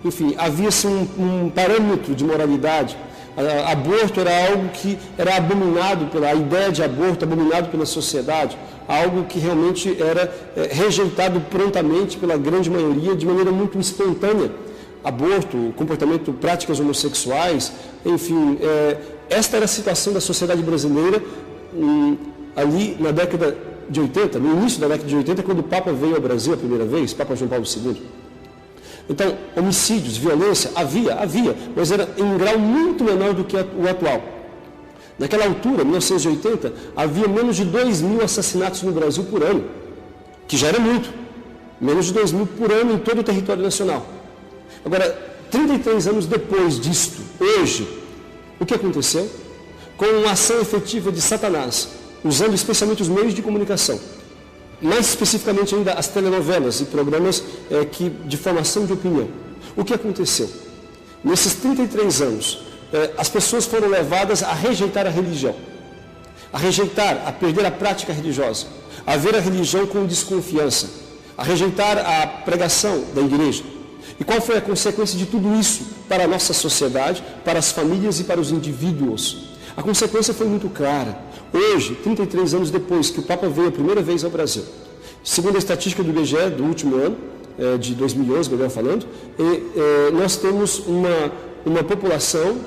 Enfim, havia-se um parâmetro de moralidade. Aborto era algo que era abominado a ideia de aborto, abominado pela sociedade, algo que realmente era rejeitado prontamente pela grande maioria, de maneira muito espontânea. Aborto, comportamento, práticas homossexuais, enfim, esta era a situação da sociedade brasileira ali na década de 80, no início da década de 80, quando o Papa veio ao Brasil a primeira vez, Papa João Paulo II. Então, homicídios, violência, havia, mas era em um grau muito menor do que o atual. Naquela altura, 1980, havia menos de 2.000 assassinatos no Brasil por ano, que já era muito. Menos de 2.000 por ano em todo o território nacional. Agora, 33 anos depois disto, hoje, o que aconteceu? Com uma ação efetiva de Satanás, usando especialmente os meios de comunicação, mais especificamente ainda as telenovelas e programas de formação de opinião. O que aconteceu? Nesses 33 anos, as pessoas foram levadas a rejeitar a religião, a perder a prática religiosa, a ver a religião com desconfiança, a rejeitar a pregação da igreja. E qual foi a consequência de tudo isso para a nossa sociedade, para as famílias e para os indivíduos? A consequência foi muito clara. Hoje, 33 anos depois que o Papa veio a primeira vez ao Brasil, segundo a estatística do IBGE do último ano, de 2011, melhor falando, nós temos uma população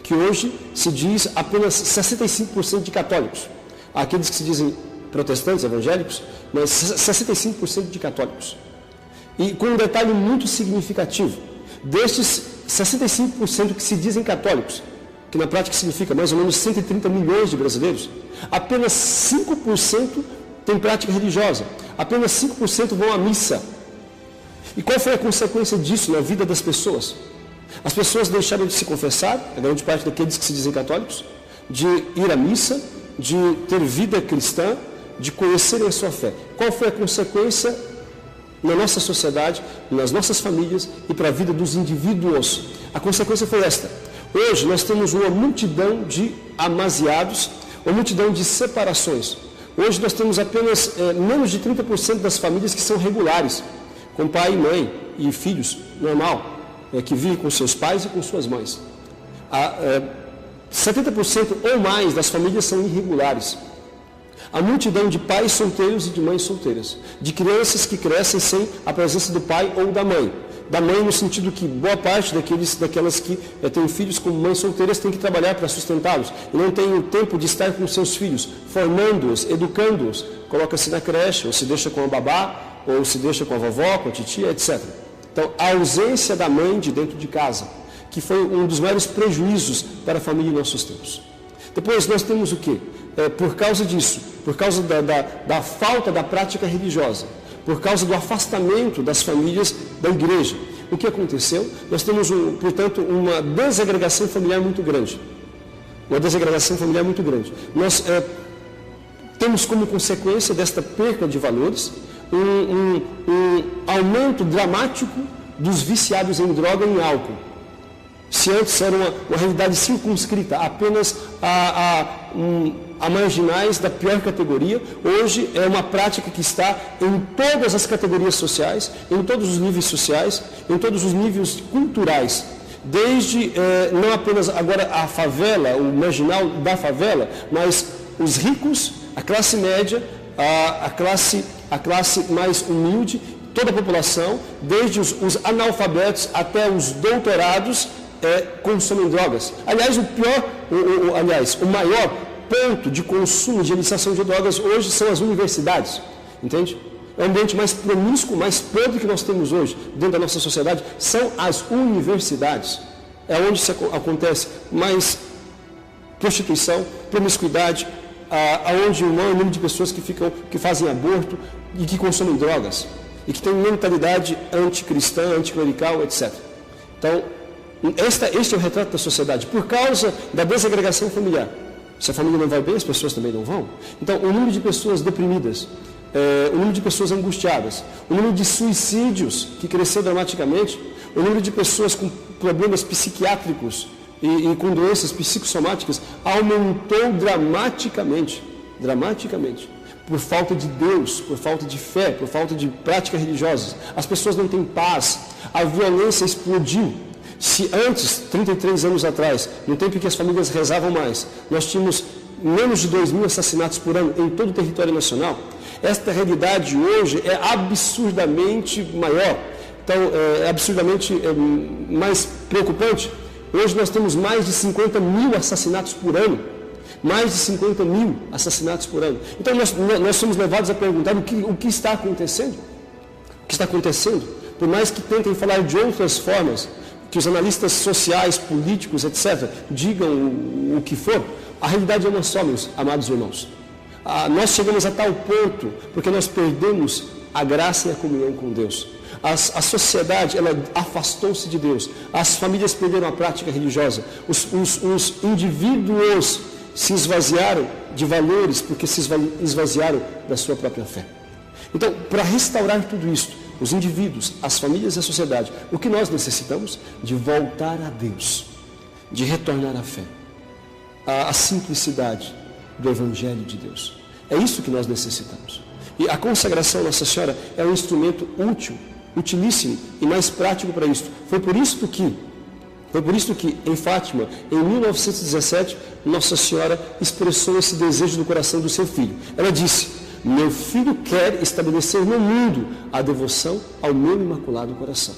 que hoje se diz apenas 65% de católicos. Há aqueles que se dizem protestantes, evangélicos, mas 65% de católicos. E com um detalhe muito significativo, destes 65% que se dizem católicos, que na prática significa mais ou menos 130 milhões de brasileiros, apenas 5% tem prática religiosa, apenas 5% vão à missa. E qual foi a consequência disso na vida das pessoas? As pessoas deixaram de se confessar, a grande parte daqueles que se dizem católicos, de ir à missa, de ter vida cristã, de conhecerem a sua fé. Qual foi a consequência na nossa sociedade, nas nossas famílias e para a vida dos indivíduos? A consequência foi esta. Hoje nós temos uma multidão de amasiados, uma multidão de separações. Hoje nós temos apenas menos de 30% das famílias que são regulares, com pai e mãe e filhos, normal, que vivem com seus pais e com suas mães. 70% ou mais das famílias são irregulares. A multidão de pais solteiros e de mães solteiras, de crianças que crescem sem a presença do pai ou da mãe. Da mãe no sentido que boa parte daquelas que têm filhos como mães solteiras têm que trabalhar para sustentá-los e não têm o tempo de estar com seus filhos, formando-os, educando-os. Coloca-se na creche, ou se deixa com a babá, ou se deixa com a vovó, com a titia, etc. Então, a ausência da mãe de dentro de casa, que foi um dos maiores prejuízos para a família em nossos tempos. Depois nós temos o quê? Por causa disso, por causa da falta da prática religiosa, por causa do afastamento das famílias da igreja. O que aconteceu? Nós temos, portanto, uma desagregação familiar muito grande. Uma desagregação familiar muito grande. Nós temos como consequência desta perda de valores um aumento dramático dos viciados em droga e em álcool. Se antes era uma realidade circunscrita apenas a marginais da pior categoria, hoje é uma prática que está em todas as categorias sociais, em todos os níveis sociais, em todos os níveis culturais. Desde, não apenas agora a favela, o marginal da favela, mas os ricos, a classe média, a classe mais humilde, toda a população, desde os analfabetos até os doutorados, consomem drogas. Aliás, o maior ponto de consumo, de iniciação de drogas hoje são as universidades, entende? É o ambiente mais promíscuo, mais podre que nós temos hoje dentro da nossa sociedade, são as universidades. É onde acontece mais prostituição, promiscuidade, aonde o maior número de pessoas que fazem aborto e que consomem drogas, e que têm mentalidade anticristã, anticlerical, etc. Então, este é o retrato da sociedade, por causa da desagregação familiar. Se a família não vai bem, as pessoas também não vão. Então, o número de pessoas deprimidas, o número de pessoas angustiadas, o número de suicídios, que cresceu dramaticamente, o número de pessoas com problemas psiquiátricos e com doenças psicossomáticas, aumentou dramaticamente, por falta de Deus, por falta de fé, por falta de práticas religiosas. As pessoas não têm paz, a violência explodiu. Se antes, 33 anos atrás, no tempo em que as famílias rezavam mais, nós tínhamos menos de 2.000 assassinatos por ano em todo o território nacional, esta realidade hoje é absurdamente maior. Então, é absurdamente mais preocupante. Hoje nós temos mais de 50.000 assassinatos por ano. Mais de 50.000 assassinatos por ano. Então, nós somos levados a perguntar o que está acontecendo. O que está acontecendo? Por mais que tentem falar de outras formas, que os analistas sociais, políticos, etc., digam o que for, a realidade é uma só, meus amados irmãos. Nós chegamos a tal ponto porque nós perdemos a graça e a comunhão com Deus. A sociedade, ela afastou-se de Deus. As famílias perderam a prática religiosa. Os indivíduos se esvaziaram de valores porque se esvaziaram da sua própria fé. Então, para restaurar tudo isso, os indivíduos, as famílias e a sociedade, o que nós necessitamos? De voltar a Deus, de retornar à fé, à simplicidade do Evangelho de Deus. É isso que nós necessitamos. E a consagração à Nossa Senhora é um instrumento útil, utilíssimo e mais prático para isso. Foi por isso que em Fátima, em 1917, Nossa Senhora expressou esse desejo do coração do seu filho. Ela disse: meu filho quer estabelecer no mundo a devoção ao meu imaculado coração.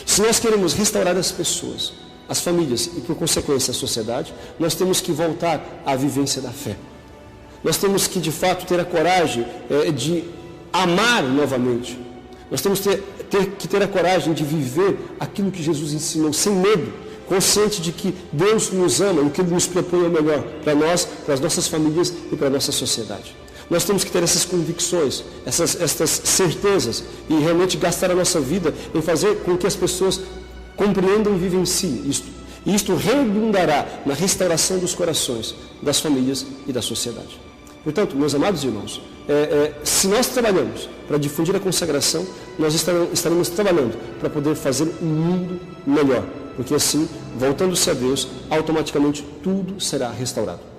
Se nós queremos restaurar as pessoas, as famílias e, por consequência, a sociedade, nós temos que voltar à vivência da fé. Nós temos que, de fato, ter a coragem de amar novamente. Nós temos que ter a coragem de viver aquilo que Jesus ensinou, sem medo, consciente de que Deus nos ama e que Ele nos propõe o melhor para nós, para as nossas famílias e para a nossa sociedade. nós temos que ter essas convicções, essas certezas e realmente gastar a nossa vida em fazer com que as pessoas compreendam e vivenciem isto. E isto redundará na restauração dos corações, das famílias e da sociedade. Portanto, meus amados irmãos, se nós trabalhamos para difundir a consagração, nós estaremos trabalhando para poder fazer um mundo melhor, porque assim, voltando-se a Deus, automaticamente tudo será restaurado.